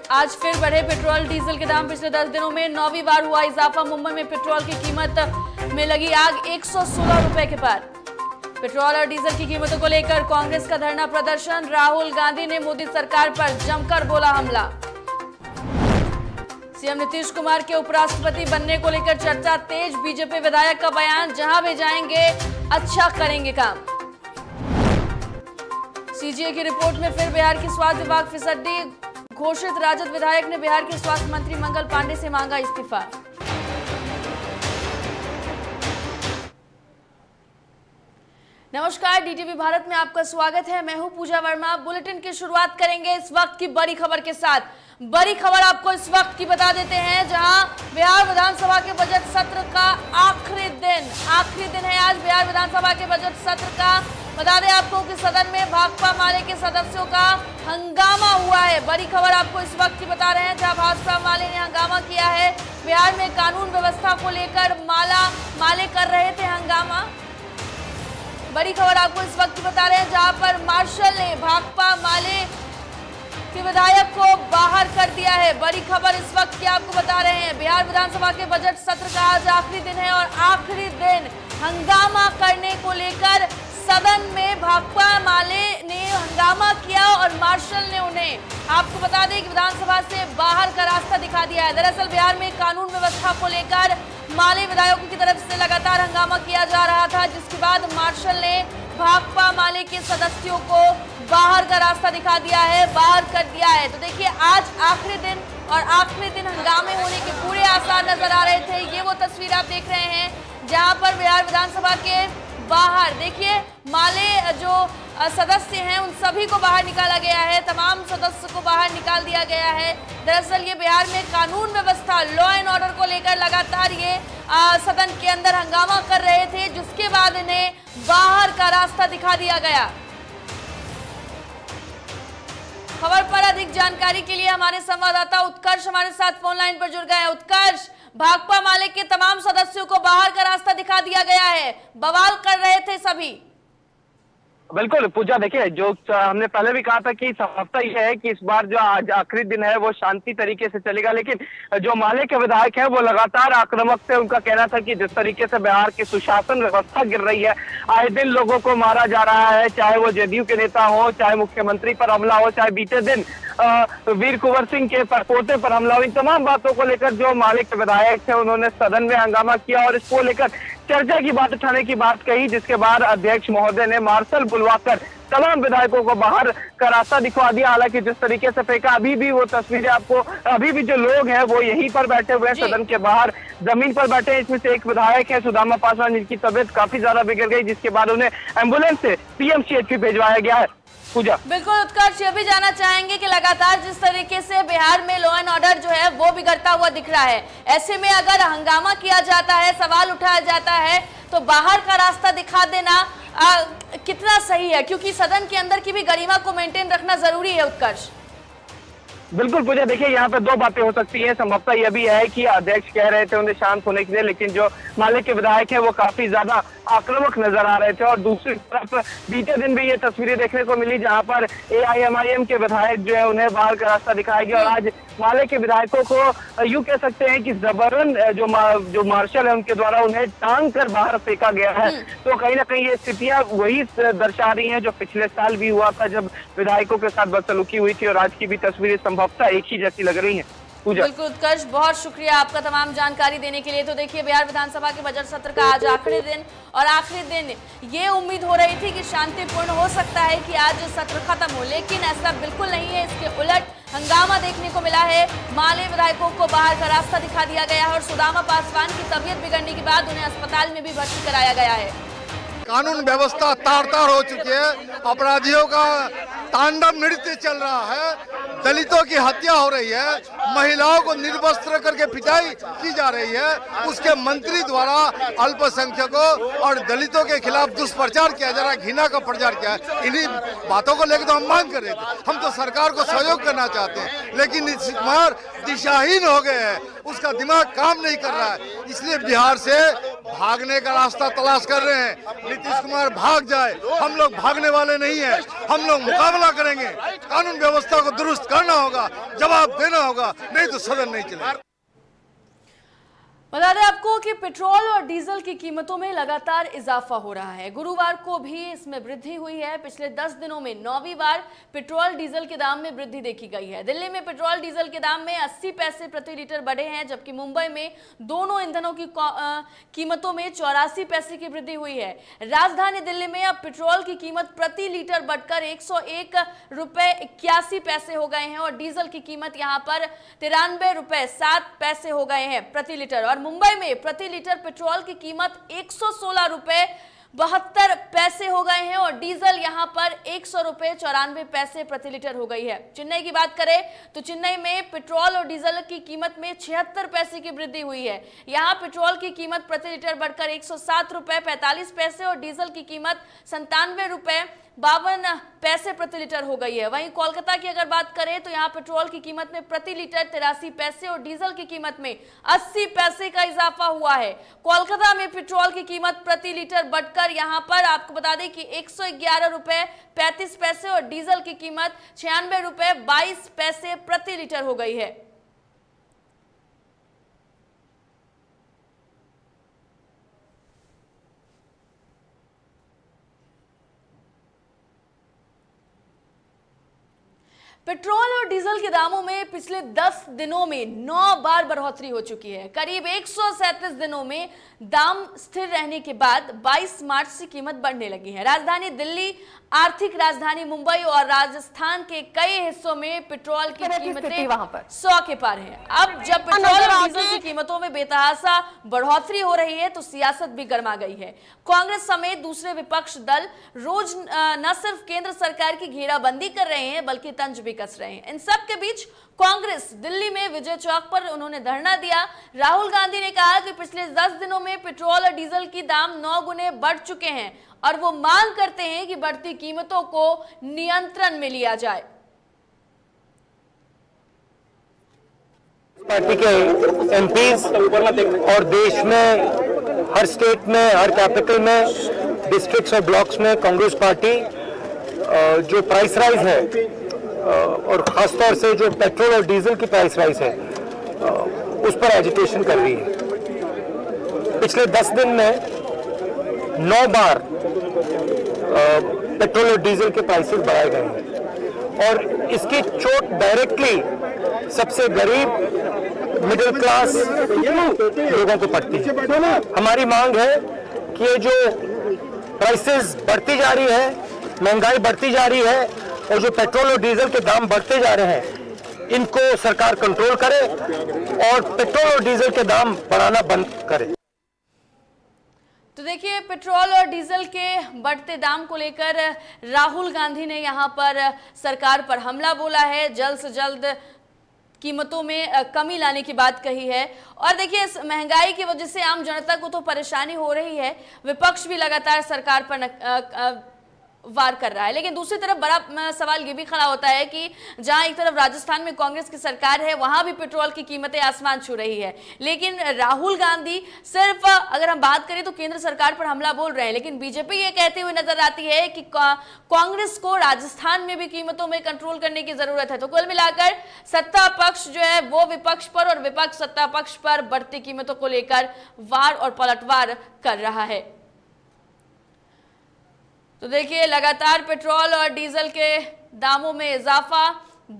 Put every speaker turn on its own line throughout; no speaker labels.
आज फिर बढ़े पेट्रोल डीजल के दाम। पिछले 10 दिनों में 9वीं बार हुआ इजाफा। मुंबई में पेट्रोल की कीमत में लगी आग 116 रुपए के पार। पेट्रोल और डीजल की कीमतों को लेकर कांग्रेस का धरना प्रदर्शन। राहुल गांधी ने मोदी सरकार पर जमकर बोला हमला। सीएम नीतीश कुमार के उपराष्ट्रपति बनने को लेकर चर्चा तेज। बीजेपी विधायक का बयान, जहां भी जाएंगे अच्छा करेंगे काम। सीजीए की रिपोर्ट में फिर बिहार की स्वास्थ्य विभाग फिसड्डी। घोषित राजद विधायक ने बिहार के स्वास्थ्य मंत्री मंगल पांडे से मांगा इस्तीफा। नमस्कार, डीटीवी भारत में आपका स्वागत है। मैं हूं पूजा वर्मा। बुलेटिन की शुरुआत करेंगे इस वक्त की बड़ी खबर के साथ। बड़ी खबर आपको इस वक्त की बता देते हैं, जहां बिहार विधानसभा के बजट सत्र का आखिरी दिन है आज बिहार विधानसभा के बजट सत्र का। बता दें आपको कि सदन में भाकपा माले के सदस्यों का हंगामा हुआ है। बड़ी खबर आपको इस वक्त की बता रहे हैं, जहां भाकपा माले ने हंगामा किया है। बिहार में कानून व्यवस्था को लेकर माले कर रहे थे हंगामा। बड़ी खबर आपको इस वक्त बता रहे हैं, जहां पर मार्शल ने भाकपा माले के विधायक को बाहर कर दिया है। बड़ी खबर इस वक्त की आपको बता रहे हैं। बिहार विधानसभा के बजट सत्र का आज आखिरी दिन है और आखिरी दिन हंगामा करने को लेकर सदन में भाकपा माले ने हंगामा किया और मार्शल ने उन्हें, आपको बता दें कि विधानसभा से बाहर का रास्ता दिखा दिया है। दरअसल बिहार में कानून व्यवस्था को लेकर माले विधायकों की तरफ से लगातार हंगामा किया जा रहा था, जिसके बाद मार्शल ने भाकपा माले के सदस्यों को बाहर का रास्ता दिखा दिया है, बाहर कर दिया है। तो देखिए, आज आखिरी दिन और आखिरी दिन हंगामे होने के पूरे आसार नजर आ रहे थे। ये वो तस्वीर आप देख रहे हैं, जहां पर बिहार विधानसभा के बाहर देखिए माले जो सदस्य हैं उन सभी को बाहर निकाला गया है। तमाम सदस्य को बाहर निकाल दिया गया है। दरअसल ये बिहार में कानून व्यवस्था, लॉ एंड ऑर्डर को लेकर लगातार ये सदन के अंदर हंगामा कर रहे थे, जिसके बाद इन्हें बाहर का रास्ता दिखा दिया गया। खबर पर अधिक जानकारी के लिए हमारे संवाददाता उत्कर्ष हमारे साथ फोन लाइन पर जुड़ गए हैं। उत्कर्ष, भाकपा माले के तमाम सदस्यों को बाहर का रास्ता दिखा दिया गया है, बवाल कर रहे थे सभी।
बिल्कुल पूजा, देखिए जो हमने पहले भी कहा था कि संभवतः यह है कि इस बार जो आज आखिरी दिन है वो शांति तरीके से चलेगा, लेकिन जो माले के विधायक हैं वो लगातार आक्रामक थे। उनका कहना था कि जिस तरीके से बिहार की सुशासन व्यवस्था गिर रही है, आए दिन लोगों को मारा जा रहा है, चाहे वो जदयू के नेता हो, चाहे मुख्यमंत्री पर हमला हो, चाहे बीते दिन वीर कुंवर सिंह के परपोते पर हमला हुई, तमाम बातों को लेकर जो माले के विधायक थे उन्होंने सदन में हंगामा किया और इसको लेकर चर्चा की बात उठाने की बात कही, जिसके बाद अध्यक्ष महोदय ने मार्शल बुलवाकर तमाम विधायकों को बाहर का रास्ता दिखवा दिया। हालांकि जिस तरीके से फेंका, अभी भी वो तस्वीरें आपको, अभी भी जो लोग हैं वो यहीं पर बैठे हुए हैं, सदन के बाहर जमीन पर बैठे हैं। इसमें से एक विधायक है सुदामा पासवान, जिनकी तबीयत काफी ज्यादा बिगड़ गई, जिसके बाद उन्हें एम्बुलेंस से पीएमसीएच भिजवाया गया है। पूजा,
बिल्कुल उत्कर्ष, ये भी जानना चाहेंगे कि लगातार जिस तरीके से बिहार में लॉ एंड ऑर्डर जो है वो बिगड़ता हुआ दिख रहा है, ऐसे में अगर हंगामा किया जाता है, सवाल उठाया जाता है, तो बाहर का रास्ता दिखा देना कितना सही है? क्योंकि सदन के अंदर की भी गरिमा को मेंटेन रखना जरूरी है। उत्कर्ष,
बिल्कुल पूजा, देखिए यहाँ पे दो बातें हो सकती हैं। संभवतः यह भी है कि अध्यक्ष कह रहे थे उन्हें शांत होने के लिए, लेकिन जो माले के विधायक हैं वो काफी ज्यादा आक्रामक नजर आ रहे थे। और दूसरी तरफ बीते दिन भी ये तस्वीरें देखने को मिली, जहां पर एआईएमआईएम के विधायक जो है उन्हें बाहर का रास्ता दिखाया गया। और आज माले के विधायकों को यूं कह सकते हैं कि जबरन जो मार्शल है उनके द्वारा उन्हें टांग कर बाहर फेंका गया है। तो कहीं ना कहीं ये स्थितियां वही दर्शा रही हैं जो पिछले साल भी हुआ था, जब विधायकों के साथ बदसलूकी हुई थी। और आज की भी तस्वीरें संभवतः एक ही जैसी लग रही हैं।
बिल्कुल उत्कर्ष, बहुत शुक्रिया आपका तमाम जानकारी देने के लिए। तो देखिए, बिहार विधानसभा के बजट सत्र का आज आखिरी दिन और आखिरी दिन ये उम्मीद हो रही थी कि शांतिपूर्ण हो सकता है कि आज सत्र खत्म हो, लेकिन ऐसा बिल्कुल नहीं है। इसके उलट हंगामा देखने को मिला है। माले विधायकों को बाहर का रास्ता दिखा दिया गया है और सुदामा पासवान की तबीयत बिगड़ने के बाद उन्हें अस्पताल में भी भर्ती कराया गया है।
कानून व्यवस्था तार-तार हो चुकी है, अपराधियों का तांडव नृत्य चल रहा है, दलितों की हत्या हो रही है, महिलाओं को निर्वस्त्र करके पिटाई की जा रही है, उसके मंत्री द्वारा अल्पसंख्यकों और दलितों के खिलाफ दुष्प्रचार किया जा रहा है, घृणा का प्रचार किया है। इन्हीं बातों को लेकर तो हम मांग कर रहे थे। हम तो सरकार को सहयोग करना चाहते हैं, लेकिन नीतीश कुमार दिशाहीन हो गए हैं, उसका दिमाग काम नहीं कर रहा है। इसलिए बिहार से भागने का रास्ता तलाश कर रहे हैं। नीतीश कुमार भाग जाए, हम लोग भागने वाले नहीं हैं। हम लोग मुकाबला करेंगे। कानून व्यवस्था को दुरुस्त करना होगा, जवाब देना होगा, नहीं तो सदन नहीं चलेगा।
बता दें आपको कि पेट्रोल और डीजल की कीमतों में लगातार इजाफा हो रहा है। गुरुवार को भी इसमें वृद्धि हुई है। पिछले 10 दिनों में 9वीं बार पेट्रोल डीजल के दाम में वृद्धि देखी गई है। दिल्ली में पेट्रोल डीजल के दाम में 80 पैसे प्रति लीटर बढ़े हैं, जबकि मुंबई में दोनों ईंधनों की कीमतों में 84 पैसे की वृद्धि हुई है। राजधानी दिल्ली में अब पेट्रोल की कीमत प्रति लीटर बढ़कर 101 रुपए 81 पैसे हो गए हैं और डीजल की कीमत यहां पर 93 रुपए 7 पैसे हो गए हैं प्रति लीटर। और मुंबई में प्रति लीटर पेट्रोल की कीमत 116 रुपए 72 पैसे हो गए हैं और डीजल यहां पर 100 रुपए 94 पैसे प्रति लीटर हो गई है। चेन्नई की बात करें तो चेन्नई में पेट्रोल और डीजल की कीमत में 76 पैसे की वृद्धि हुई है। यहां पेट्रोल की कीमत प्रति लीटर बढ़कर 107 रुपए 45 पैसे और डीजल की कीमत 97 रुपए 52 पैसे प्रति लीटर हो गई है। वहीं कोलकाता की अगर बात करें तो यहां पेट्रोल की कीमत में प्रति लीटर 83 पैसे और डीजल की कीमत में 80 पैसे का इजाफा हुआ है। कोलकाता में पेट्रोल की कीमत प्रति लीटर बढ़कर यहां पर आपको बता दें कि 111 रुपए 35 पैसे और डीजल की कीमत 96 रुपए 22 पैसे प्रति लीटर हो गई है। पेट्रोल और डीजल के दामों में पिछले 10 दिनों में 9 बार बढ़ोतरी हो चुकी है। करीब 137 दिनों में दाम स्थिर रहने के बाद 22 मार्च से कीमत बढ़ने लगी है। राजधानी दिल्ली, आर्थिक राजधानी मुंबई और राजस्थान के कई हिस्सों में पेट्रोल की कीमतें वहां पर 100 के पार हैं। अब जब पेट्रोल और डीजल की कीमतों में बेतहाशा बढ़ोतरी हो रही है तो सियासत भी गर्मा गई है। कांग्रेस समेत दूसरे विपक्ष दल रोज न सिर्फ केंद्र सरकार की घेराबंदी कर रहे हैं बल्कि तंज भी कस रहे हैं। इन सब के बीच कांग्रेस दिल्ली में विजय चौक पर उन्होंने धरना दिया। राहुल गांधी ने कहा कि पिछले 10 दिनों में पेट्रोल और डीजल की दाम 9 गुने बढ़ चुके हैं और वो मांग करते हैं कि बढ़ती कीमतों को नियंत्रण में लिया जाए।
पार्टी के एमपीज और देश में हर स्टेट में, हर कैपिटल में, डिस्ट्रिक्ट्स और ब्लॉक्स में कांग्रेस पार्टी जो प्राइस राइज है और खासतौर से जो पेट्रोल और डीजल की प्राइस राइज है उस पर एजिटेशन कर रही है। पिछले 10 दिन में 9 बार पेट्रोल और डीजल के प्राइसेस बढ़ाए गए हैं और इसकी चोट डायरेक्टली सबसे गरीब मिडिल क्लास लोगों को पड़ती है। हमारी मांग है कि ये जो प्राइसेस बढ़ती जा रही है, महंगाई बढ़ती जा रही है और जो पेट्रोल और डीजल के दाम बढ़ते जा रहे हैं, इनको सरकार कंट्रोल करे और पेट्रोल और डीजल के दाम बढ़ाना बंद करे।
तो देखिए, पेट्रोल और डीजल के बढ़ते दाम को लेकर राहुल गांधी ने यहां पर सरकार पर हमला बोला है। जल्द से जल्द कीमतों में कमी लाने की बात कही है। और देखिए, इस महंगाई की वजह से आम जनता को तो परेशानी हो रही है। विपक्ष भी लगातार सरकार पर वार कर रहा है, लेकिन दूसरी तरफ बड़ा सवाल ये भी खड़ा होता है कि जहां एक तरफ राजस्थान में कांग्रेस की सरकार है, वहां भी पेट्रोल की कीमतें आसमान छू रही है, लेकिन राहुल गांधी सिर्फ अगर हम बात करें तो केंद्र सरकार पर हमला बोल रहे हैं, लेकिन बीजेपी ये कहती हुई नजर आती है कि कांग्रेस को राजस्थान में भी कीमतों में कंट्रोल करने की जरूरत है। तो कुल मिलाकर सत्ता पक्ष जो है वो विपक्ष पर और विपक्ष सत्ता पक्ष पर बढ़ती कीमतों को लेकर वार और पलटवार कर रहा है। तो देखिए, लगातार पेट्रोल और डीजल के दामों में इजाफा।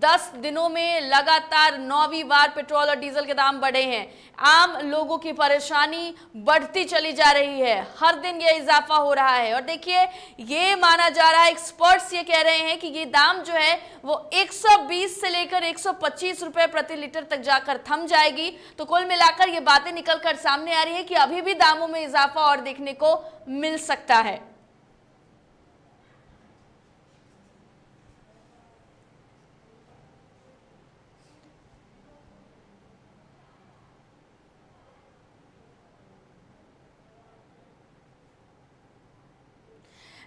10 दिनों में लगातार 9वीं बार पेट्रोल और डीजल के दाम बढ़े हैं। आम लोगों की परेशानी बढ़ती चली जा रही है, हर दिन ये इजाफा हो रहा है। और देखिए, ये माना जा रहा है, एक्सपर्ट्स ये कह रहे हैं कि ये दाम जो है वो 120 से लेकर 125 रुपए प्रति लीटर तक जाकर थम जाएगी। तो कुल मिलाकर ये बातें निकलकर सामने आ रही है कि अभी भी दामों में इजाफा और देखने को मिल सकता है।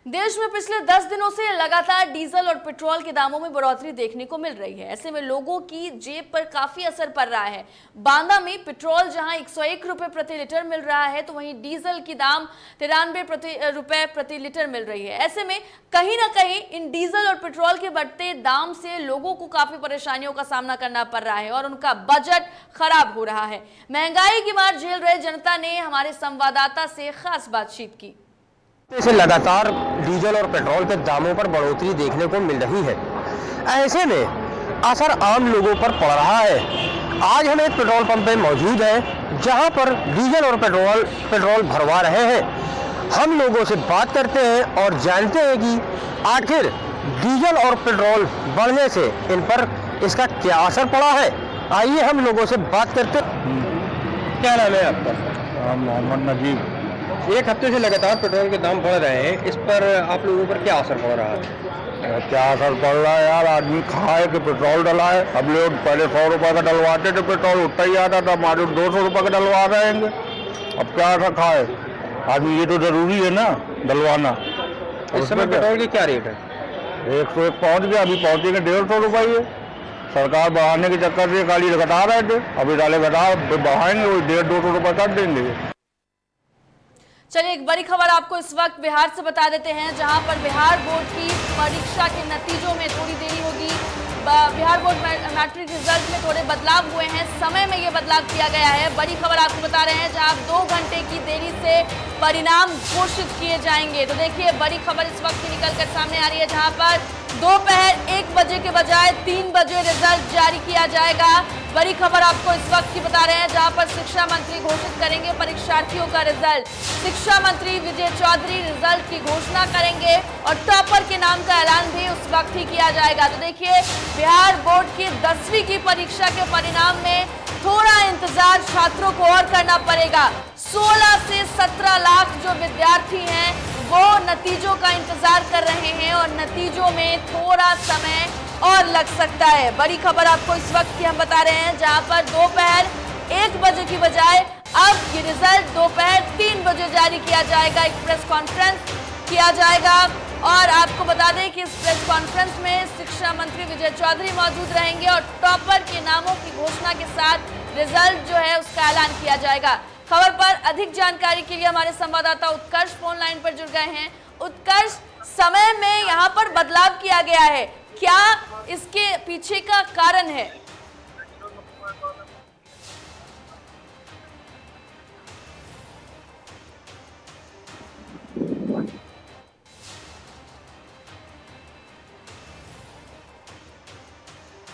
देश में पिछले 10 दिनों से लगातार डीजल और पेट्रोल के दामों में बढ़ोतरी देखने को मिल रही है। ऐसे में लोगों की जेब पर काफी असर पड़ रहा है। बांदा में पेट्रोल जहां 101 रुपए प्रति लीटर मिल रहा है, तो वहीं डीजल की दाम 93 रुपए प्रति लीटर मिल रही है। ऐसे में कहीं ना कहीं इन डीजल और पेट्रोल के बढ़ते दाम से लोगों को काफी परेशानियों का सामना करना पड़ रहा है और उनका बजट खराब हो रहा है। महंगाई की मार झेल रहे जनता ने हमारे संवाददाता से खास बातचीत की।
से लगातार डीजल और पेट्रोल के दामों पर बढ़ोतरी देखने को मिल रही है। ऐसे में असर आम लोगों पर पड़ रहा है। आज हम एक पेट्रोल पंप पे मौजूद हैं जहां पर डीजल और पेट्रोल भरवा रहे हैं। हम लोगों से बात करते हैं और जानते हैं कि आखिर डीजल और पेट्रोल बढ़ने से इन पर इसका क्या असर पड़ा है। आइए हम लोगों से बात करते हैं। क्या नाम है आपका?
मोहम्मद नजीब।
एक हफ्ते से लगातार पेट्रोल के दाम बढ़ रहे हैं, इस पर आप लोगों पर क्या असर पड़ रहा है?
क्या असर पड़ रहा है यार, आदमी खाए कि पेट्रोल डलाए। अब लोग पहले 100 रुपये का डलवाते थे, पेट्रोल उतना ही आता था, हमारे 200 रुपये का डलवा रहे हैं। अब क्या था खाए आदमी, ये तो जरूरी है ना डलवाना।
इस समय पेट्रोल की क्या रेट है?
101 पहुँच गया, अभी पहुँचेंगे 150 रुपये है। सरकार बढ़ाने के चक्कर से खाली घटा रहे थे, अभी डाले घटा बढ़ाएंगे, वही 150-200 रुपये कर देंगे।
चलिए एक बड़ी खबर आपको इस वक्त बिहार से बता देते हैं, जहां पर बिहार बोर्ड की परीक्षा के नतीजों में थोड़ी देरी होगी। बिहार बोर्ड मैट्रिक रिजल्ट में थोड़े बदलाव हुए हैं, समय में ये बदलाव किया गया है। बड़ी खबर आपको बता रहे हैं, जहां 2 घंटे की देरी से परिणाम घोषित किए जाएंगे। तो देखिए बड़ी खबर इस वक्त की निकल कर सामने आ रही है, जहां पर दोपहर 1 बजे के बजाय 3 बजे रिजल्ट जारी किया जाएगा। बड़ी खबर आपको इस वक्त की बता रहे हैं, जहां पर शिक्षा मंत्री घोषित करेंगे परीक्षार्थियों का रिजल्ट। शिक्षा मंत्री विजय चौधरी रिजल्ट की घोषणा करेंगे और टॉपर के नाम का ऐलान भी उस वक्त ही किया जाएगा। तो देखिए बिहार बोर्ड की 10वीं की परीक्षा के परिणाम में थोड़ा इंतजार छात्रों को और करना पड़ेगा। 16 से 17 लाख जो विद्यार्थी हैं वो नतीजों का इंतजार कर रहे हैं और नतीजों में थोड़ा समय और लग सकता है। बड़ी खबर आपको इस वक्त की हम बता रहे हैं, जहां पर दोपहर 1 बजे की बजाय अब ये रिजल्ट दोपहर 3 बजे जारी किया जाएगा। एक प्रेस कॉन्फ्रेंस किया जाएगा और आपको बता दें कि इस प्रेस कॉन्फ्रेंस में शिक्षा मंत्री विजय चौधरी मौजूद रहेंगे और टॉपर के नामों की घोषणा के साथ रिजल्ट जो है उसका ऐलान किया जाएगा। खबर पर अधिक जानकारी के लिए हमारे संवाददाता उत्कर्ष फोन लाइन पर जुड़ गए हैं। उत्कर्ष, समय में यहाँ पर बदलाव किया गया है, क्या इसके पीछे का कारण है?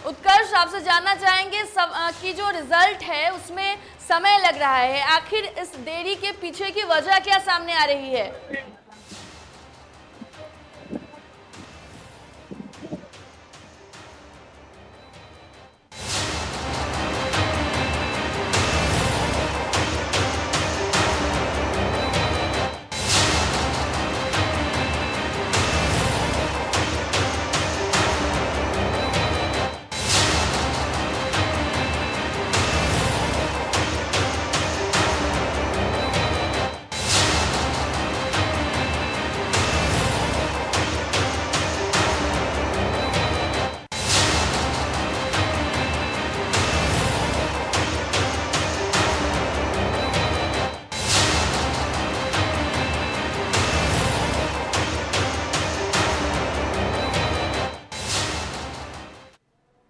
उत्कर्ष, आपसे जानना चाहेंगे कि जो रिजल्ट है उसमें समय लग रहा है, आखिर इस देरी के पीछे की वजह क्या सामने आ रही है?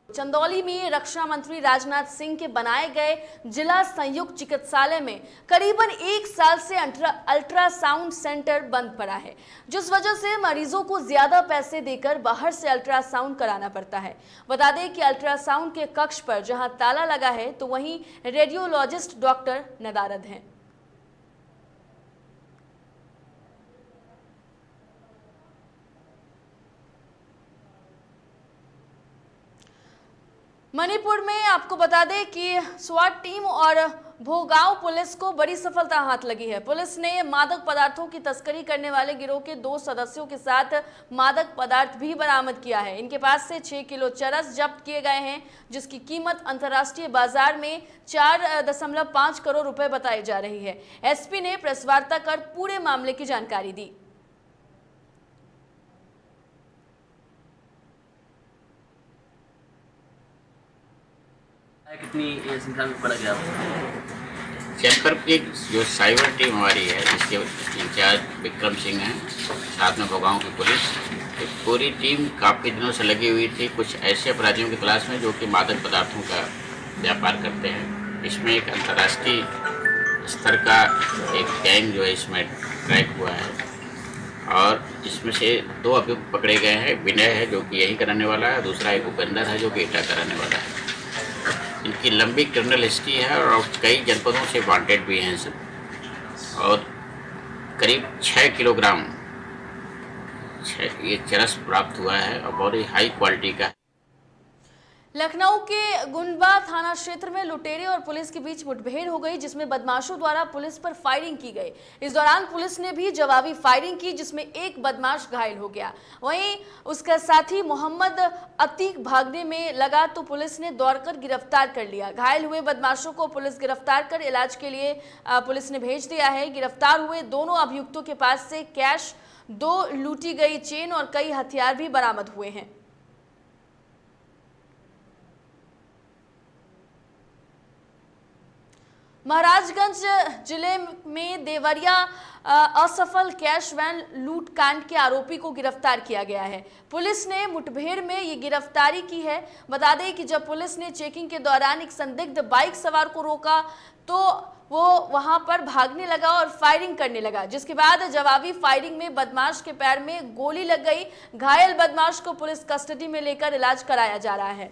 चंदौली में रक्षा मंत्री राजनाथ सिंह के बनाए गए जिला संयुक्त चिकित्सालय में करीबन 1 साल से अल्ट्रासाउंड सेंटर बंद पड़ा है, जिस वजह से मरीजों को ज्यादा पैसे देकर बाहर से अल्ट्रासाउंड कराना पड़ता है। बता दें कि अल्ट्रासाउंड के कक्ष पर जहां ताला लगा है, तो वहीं रेडियोलॉजिस्ट डॉक्टर नदारद हैं। मणिपुर में आपको बता दें कि स्वाट टीम और भोगांव पुलिस को बड़ी सफलता हाथ लगी है। पुलिस ने मादक पदार्थों की तस्करी करने वाले गिरोह के 2 सदस्यों के साथ मादक पदार्थ भी बरामद किया है। इनके पास से 6 किलो चरस जब्त किए गए हैं, जिसकी कीमत अंतर्राष्ट्रीय बाजार में 4.5 करोड़ रुपए बताई जा रही है। एसपी ने प्रेस वार्ता कर पूरे मामले की जानकारी दी।
कितनी संख्या में पड़ा गया?
जनपद की जो साइबर टीम हमारी है, जिसके इंचार्ज विक्रम सिंह हैं, साथ में भोगांव की पुलिस, पूरी टीम काफ़ी दिनों से लगी हुई थी कुछ ऐसे अपराधियों की तलाश में जो कि मादक पदार्थों का व्यापार करते हैं। इसमें एक अंतर्राष्ट्रीय स्तर का एक गैंग जो है इसमें ट्रैक हुआ है और इसमें से 2 अभियुक्त पकड़े गए हैं। विनय है जो कि यही कराने वाला है, दूसरा एक उपेंद्र है जो कि ईटा कराने वाला है। इनकी लंबी क्रिमिनल हिस्ट्री है और कई जनपदों से वांटेड भी हैं सब। और करीब 6 किलोग्राम ये चरस प्राप्त हुआ है और बहुत ही हाई क्वालिटी का है।
लखनऊ के गुंडवा थाना क्षेत्र में लुटेरे और पुलिस के बीच मुठभेड़ हो गई, जिसमें बदमाशों द्वारा पुलिस पर फायरिंग की गई। इस दौरान पुलिस ने भी जवाबी फायरिंग की, जिसमें एक बदमाश घायल हो गया। वहीं उसका साथी मोहम्मद अतीक भागने में लगा तो पुलिस ने दौड़कर गिरफ्तार कर लिया। घायल हुए बदमाशों को पुलिस गिरफ्तार कर इलाज के लिए पुलिस ने भेज दिया है। गिरफ्तार हुए दोनों अभियुक्तों के पास से कैश, 2 लूटी गई चेन और कई हथियार भी बरामद हुए हैं। महाराजगंज जिले में देवरिया असफल कैश वैन लूट कांड के आरोपी को गिरफ्तार किया गया है। पुलिस ने मुठभेड़ में ये गिरफ्तारी की है। बता दें कि जब पुलिस ने चेकिंग के दौरान एक संदिग्ध बाइक सवार को रोका तो वो वहां पर भागने लगा और फायरिंग करने लगा, जिसके बाद जवाबी फायरिंग में बदमाश के पैर में गोली लग गई। घायल बदमाश को पुलिस कस्टडी में लेकर इलाज कराया जा रहा है।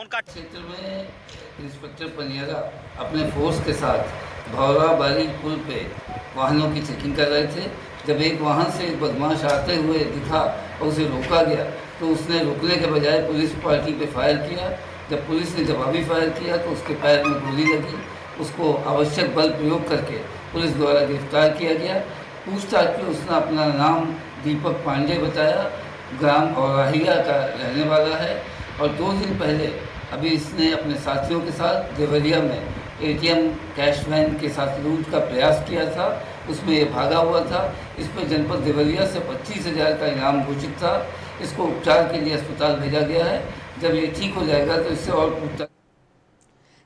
क्षेत्र में इंस्पेक्टर पनियारा अपने फोर्स के साथ भौराबारी पुल पे वाहनों की चेकिंग कर रहे थे। जब एक वाहन से एक बदमाश आते हुए दिखा और उसे रोका गया तो उसने रुकने के बजाय पुलिस पार्टी पे फायर किया। जब पुलिस ने जवाबी फायर किया तो उसके पैर में गोली लगी। उसको आवश्यक बल प्रयोग करके पुलिस द्वारा गिरफ्तार किया गया। पूछताछ में उसने अपना नाम दीपक पांडे बताया, ग्राम औराहिया का रहने वाला है और 2 दिन पहले अभी इसने अपने साथियों के साथ देवरिया में एटीएम कैश वैन के साथ लूट का प्रयास किया था। उसमें ये भागा हुआ था। इस पर जनपद देवरिया से 25,000 का इनाम घोषित था। इसको उपचार के लिए अस्पताल भेजा गया है। जब ये ठीक हो जाएगा तो इससे और पूछताछ।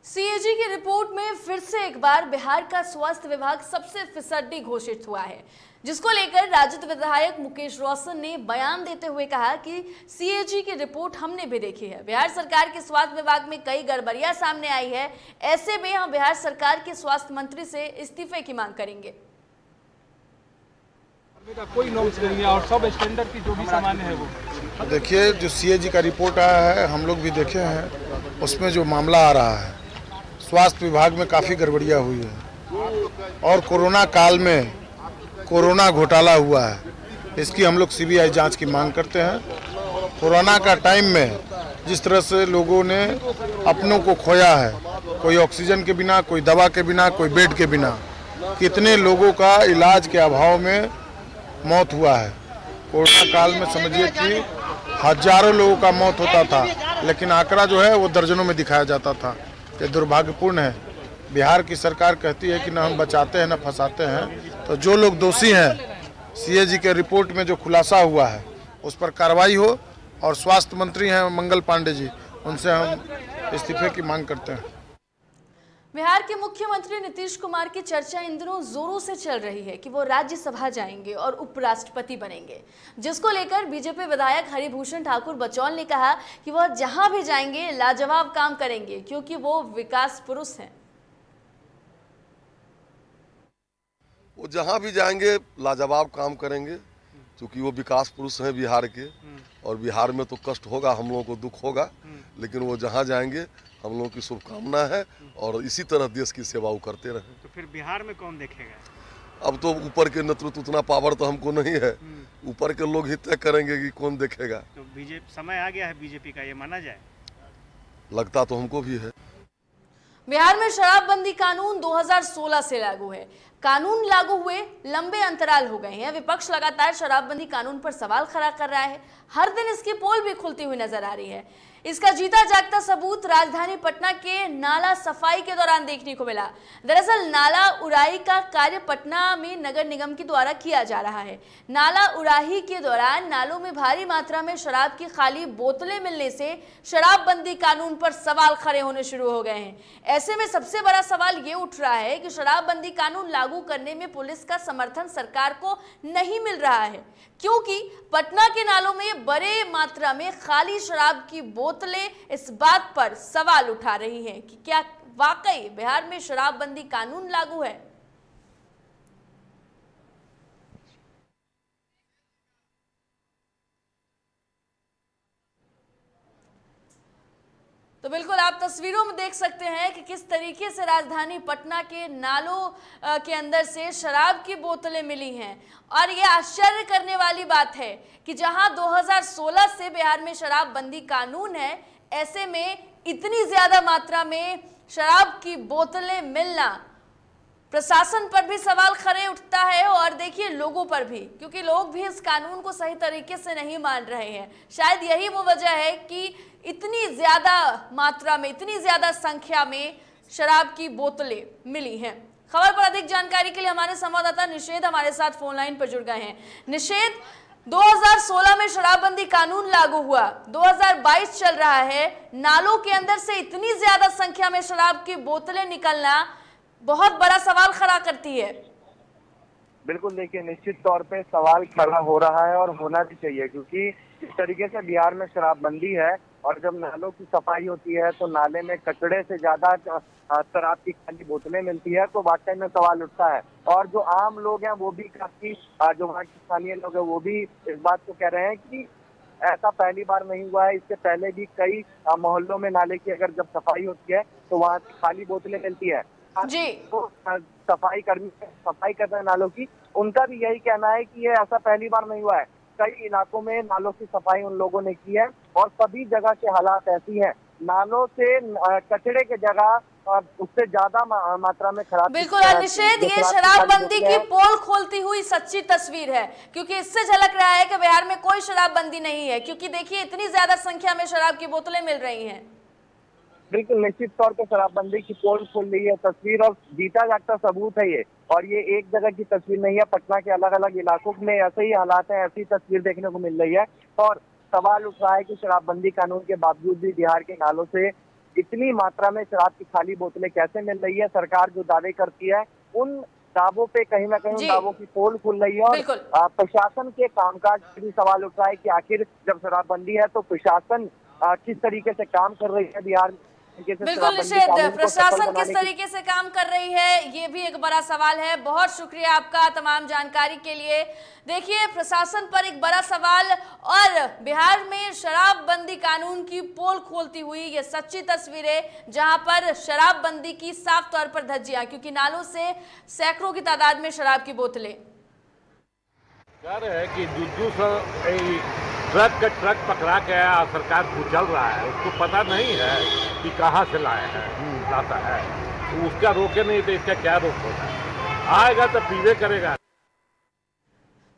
सीएजी की रिपोर्ट में फिर से एक बार बिहार का स्वास्थ्य विभाग सबसे फिसड्डी घोषित हुआ है, जिसको लेकर राजद विधायक मुकेश रोशन ने बयान देते हुए कहा कि सीएजी की रिपोर्ट हमने भी देखी है। बिहार सरकार के स्वास्थ्य विभाग में कई गड़बड़ियां सामने आई है। ऐसे में हम बिहार सरकार के स्वास्थ्य मंत्री से इस्तीफे की मांग करेंगे।
कोई नॉर्म्स नहीं है और सब स्टैंडर्ड की जो भी सामान है वो
देखिए, जो सीएजी का रिपोर्ट आया है हम लोग भी देखे हैं। उसमें जो मामला आ रहा है, स्वास्थ्य विभाग में काफ़ी गड़बड़ियाँ हुई है और कोरोना काल में कोरोना घोटाला हुआ है। इसकी हम लोग सीबीआई जांच की मांग करते हैं। कोरोना का टाइम में जिस तरह से लोगों ने अपनों को खोया है, कोई ऑक्सीजन के बिना, कोई दवा के बिना, कोई बेड के बिना, कितने लोगों का इलाज के अभाव में मौत हुआ है। कोरोना काल में समझिए कि हजारों लोगों का मौत होता था, लेकिन आंकड़ा जो है वो दर्जनों में दिखाया जाता था। ये दुर्भाग्यपूर्ण है। बिहार की सरकार कहती है कि न हम बचाते हैं न फंसाते हैं। तो जो लोग दोषी हैं, सीएजी के रिपोर्ट में जो खुलासा हुआ है उस पर कार्रवाई हो। और स्वास्थ्य मंत्री हैं मंगल पांडे जी, उनसे हम इस्तीफे की मांग करते हैं।
बिहार के मुख्यमंत्री नीतीश कुमार की चर्चा इन दिनों जोरों से चल रही है कि वो राज्यसभा जाएंगे और उपराष्ट्रपति बनेंगे, जिसको लेकर बीजेपी विधायक हरिभूषण ठाकुर बचौल ने कहा कि वह जहां भी जाएंगे लाजवाब काम करेंगे, क्योंकि वो विकास पुरुष हैं।
वो जहां भी जाएंगे लाजवाब काम करेंगे, क्योंकि वो विकास पुरुष हैं बिहार के। और बिहार में तो कष्ट होगा, हम लोगों को दुख होगा, लेकिन वो जहां जाएंगे हम लोगों की शुभकामना है और इसी तरह देश की सेवा वो करते रहें।
तो फिर बिहार में कौन देखेगा?
अब तो ऊपर के नेतृत्व उतना पावर तो हमको नहीं है, ऊपर के लोग ही तय करेंगे कि कौन देखेगा।
तो बीजेपी समय आ गया है बीजेपी का, ये माना जाए?
लगता तो हमको भी है।
बिहार में शराबबंदी कानून 2016 से लागू है। कानून लागू हुए लंबे अंतराल हो गए हैं, विपक्ष लगातार शराबबंदी कानून पर सवाल खड़ा कर रहा है। हर दिन इसकी पोल भी खुलती हुई नजर आ रही है। इसका जीता जागता सबूत राजधानी पटना के नाला सफाई के दौरान देखने को मिला। दरअसल नाला उड़ाई का कार्य पटना में नगर निगम के द्वारा किया जा रहा है। नाला उड़ाही के दौरान नालों में भारी मात्रा में शराब की खाली बोतलें मिलने से शराबबंदी कानून पर सवाल खड़े होने शुरू हो गए हैं। ऐसे में सबसे बड़ा सवाल ये उठ रहा है कि शराबबंदी कानून लागू करने में पुलिस का समर्थन सरकार को नहीं मिल रहा है, क्योंकि पटना के नालों में बड़े मात्रा में खाली शराब की बोतलें इस बात पर सवाल उठा रही हैं कि क्या वाकई बिहार में शराबबंदी कानून लागू है। तो बिल्कुल आप तस्वीरों में देख सकते हैं कि किस तरीके से राजधानी पटना के नालों के अंदर से शराब की बोतलें मिली हैं। और ये आश्चर्य करने वाली बात है कि जहां 2016 से बिहार में शराबबंदी कानून है, ऐसे में इतनी ज्यादा मात्रा में शराब की बोतलें मिलना प्रशासन पर भी सवाल खड़े उठता है और देखिए लोगों पर भी, क्योंकि लोग भी इस कानून को सही तरीके से नहीं मान रहे हैं। शायद यही वो वजह है कि इतनी ज्यादा मात्रा में, इतनी ज्यादा संख्या में शराब की बोतलें मिली हैं। खबर पर अधिक जानकारी के लिए हमारे संवाददाता निषेध हमारे साथ फोन लाइन पर जुड़ गए हैं। निषेध, 2016 में शराबबंदी कानून लागू हुआ, 2022 चल रहा है, नालों के अंदर से इतनी ज्यादा संख्या में शराब की बोतलें निकलना बहुत बड़ा सवाल खड़ा करती है।
बिल्कुल, देखिए निश्चित तौर पे सवाल खड़ा हो रहा है और होना भी चाहिए, क्योंकि इस तरीके से बिहार में शराबबंदी है और जब नालों की सफाई होती है तो नाले में कचड़े से ज्यादा शराब की खाली बोतलें मिलती है, तो वाकई में सवाल उठता है। और जो आम लोग हैं वो भी काफी, जो वहाँ के स्थानीय लोग हैं वो भी इस बात को कह रहे हैं कि ऐसा पहली बार नहीं हुआ है, इससे पहले भी कई मोहल्लों में नाले की अगर जब सफाई होती है तो वहाँ खाली बोतलें मिलती है
जी।
तो सफाई कर रहे हैं नालों की, उनका भी यही कहना है कि ये ऐसा पहली बार नहीं हुआ है। कई इलाकों में नालों की सफाई उन लोगों ने की है और सभी जगह के हालात ऐसी हैं, नालों से कचड़े के जगह उससे ज्यादा मात्रा में खराब।
बिल्कुल निषेध, ये शराबबंदी की पोल खोलती हुई सच्ची तस्वीर है, क्योंकि इससे झलक रहा है कि बिहार में कोई शराबबंदी नहीं है, क्योंकि देखिए इतनी ज्यादा संख्या में शराब की बोतलें मिल रही हैं।
बिल्कुल निश्चित तौर पर शराबबंदी की पोल खोल रही है तस्वीर और जीता जागता सबूत है ये। और ये एक जगह की तस्वीर नहीं है, पटना के अलग अलग इलाकों में ऐसे ही हालात हैं, ऐसी तस्वीर देखने को मिल रही है। और सवाल उठ रहा है कि शराबबंदी कानून के बावजूद भी बिहार के नालों से इतनी मात्रा में शराब की खाली बोतलें कैसे मिल रही है। सरकार जो दावे करती है उन दावों पे कहीं ना कहीं दावों की पोल खुल रही है और प्रशासन के कामकाज पर भी सवाल उठ रहा है कि आखिर जब शराबबंदी है तो प्रशासन किस तरीके से काम कर रही है बिहार में।
बिल्कुल निषेध, प्रशासन किस तरीके से काम कर रही है ये भी एक बड़ा सवाल है। बहुत शुक्रिया आपका तमाम जानकारी के लिए। देखिए प्रशासन पर एक बड़ा सवाल और बिहार में शराबबंदी कानून की पोल खोलती हुई ये सच्ची तस्वीरें, जहां पर शराबबंदी की साफ तौर पर धज्जियां, क्योंकि नालों से सैकड़ों की तादाद में शराब की बोतलें।
कह रहे हैं कि ट्रक पकड़ा के सरकार कुचल रहा है, उसको पता नहीं है कि कहाँ से लाता है, तो उसका रोके नहीं तो इसका क्या रोक होगा, आएगा तो पीवे करेगा।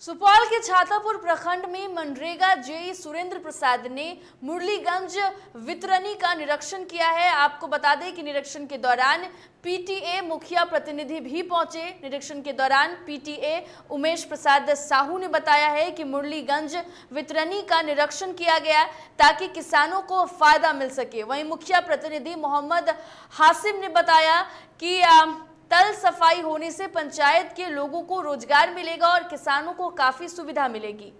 सुपौल के छातापुर प्रखंड में मनरेगा जेई सुरेंद्र प्रसाद ने मुरलीगंज वितरणी का निरीक्षण किया है। आपको बता दें कि निरीक्षण के दौरान पीटीए मुखिया प्रतिनिधि भी पहुंचे। निरीक्षण के दौरान पीटीए उमेश प्रसाद साहू ने बताया है कि मुरलीगंज वितरणी का निरीक्षण किया गया ताकि किसानों को फायदा मिल सके। वहीं मुखिया प्रतिनिधि मोहम्मद हासिम ने बताया कि तल सफाई होने से पंचायत के लोगों को रोजगार मिलेगा और किसानों को काफी सुविधा मिलेगी।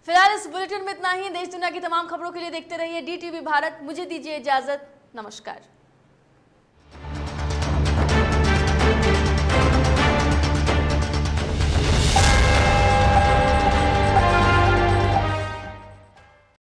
फिलहाल इस बुलेटिन में इतना ही। देश दुनिया की तमाम खबरों के लिए देखते रहिए DTV भारत। मुझे दीजिए इजाजत, नमस्कार।